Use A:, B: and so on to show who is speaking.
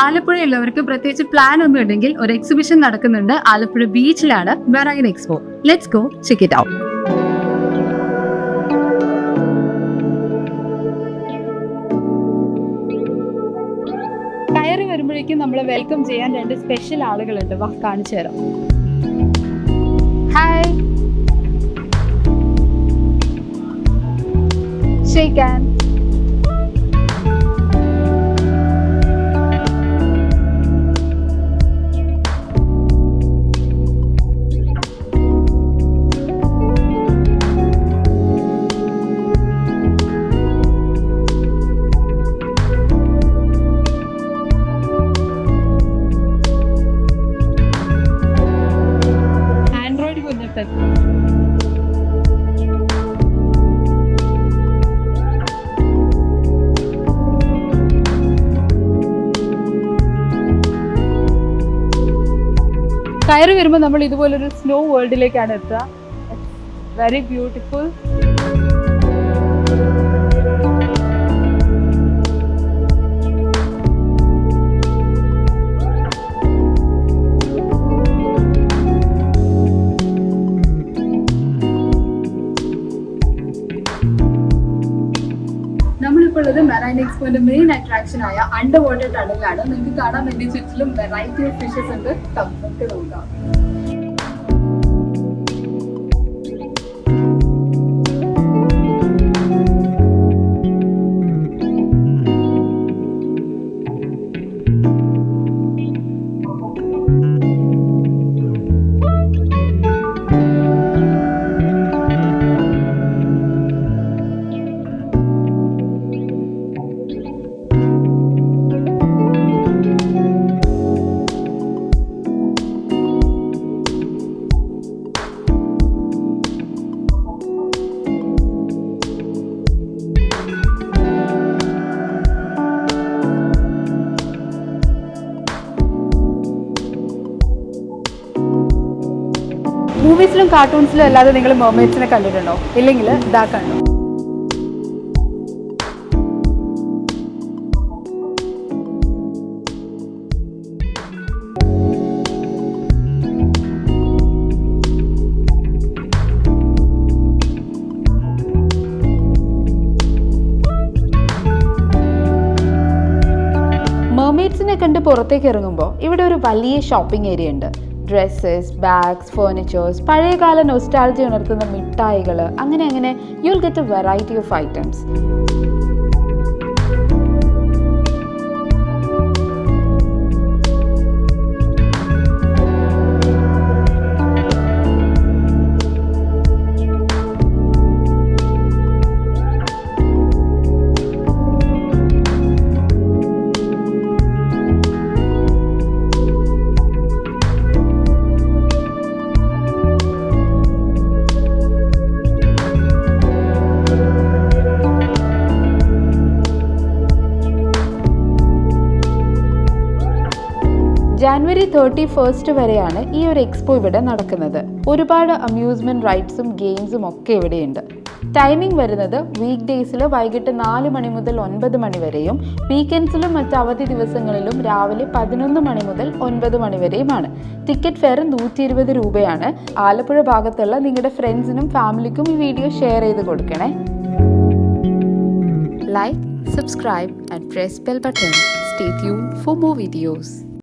A: ആലപ്പുഴയുള്ളവർക്ക് പ്രത്യേകിച്ച് പ്ലാൻ ഒന്നും ഉണ്ടെങ്കിൽ ഒരു എക്സിബിഷൻ നടക്കുന്നുണ്ട്. ആലപ്പുഴ ബീച്ചിലാണ് marine expo. Let's go check it out. കയറി വരുമ്പോഴേക്കും നമ്മളെ വെൽക്കം ചെയ്യാൻ രണ്ട് സ്പെഷ്യൽ ആളുകളുണ്ട്. വാ കാണിച്ചു തരാം. Hi, shake hand. കയറി വരുമ്പോൾ നമ്മൾ ഇതുപോലൊരു സ്നോ വേൾഡിലേക്കാണ് എത്തുക. Very beautiful. നമ്മളിപ്പോൾ ഉള്ളത് മെറൈൻ എക്സ്പോന്റെ മെയിൻ അട്രാക്ഷൻ ആയ അണ്ടർ വാട്ടർ ടണലിലാണ്. നിങ്ങൾക്ക് കാണാൻ വേണ്ടി ചുറ്റിലും വെറൈറ്റി ഓഫ് ഫിഷസ് ഉണ്ട്. നമുക്ക് നോക്കാം. മൂവീസിലും കാർട്ടൂൺസിലും അല്ലാതെ നിങ്ങൾ മെർമെയ്ഡ്സിനെ കണ്ടിട്ടുണ്ടോ? ഇല്ലെങ്കിൽ ഇതാ കണ്ടു. മെർമെയ്ഡ്സിനെ കണ്ട് പുറത്തേക്ക് ഇറങ്ങുമ്പോൾ ഇവിടെ ഒരു വലിയ ഷോപ്പിംഗ് ഏരിയ ഉണ്ട്. ഡ്രസ്സസ്, ബാഗ്സ്, ഫേർണിച്ചേഴ്സ്, പഴയകാല നൊസ്റ്റാൾജി ഉണർത്തുന്ന മിഠായികൾ, അങ്ങനെ you will get A variety of items. January 31 വരെയാണ് ഈ ഒരു എക്സ്പോ ഇവിടെ നടക്കുന്നത്. ഒരുപാട് അമ്യൂസ്മെന്റ് റൈഡ്സും ഗെയിംസും ഒക്കെ ഇവിടെയുണ്ട്. ടൈമിംഗ് വരുന്നത് വീക്ക് ഡേയ്സിൽ വൈകിട്ട് 4 മണി മുതൽ 9 മണി വരെയും വീക്കെൻഡ്സിലും മറ്റ് അവധി ദിവസങ്ങളിലും രാവിലെ 11 മണി മുതൽ 9 മണി വരെയുമാണ്. ടിക്കറ്റ് ഫെയർ 120 രൂപയാണ്. ആലപ്പുഴ ഭാഗത്തുള്ള നിങ്ങളുടെ ഫ്രണ്ട്സിനും ഫാമിലിക്കും ഈ വീഡിയോ ഷെയർ ചെയ്ത് കൊടുക്കണേ. Like, subscribe and press bell button. Stay tuned for more videos.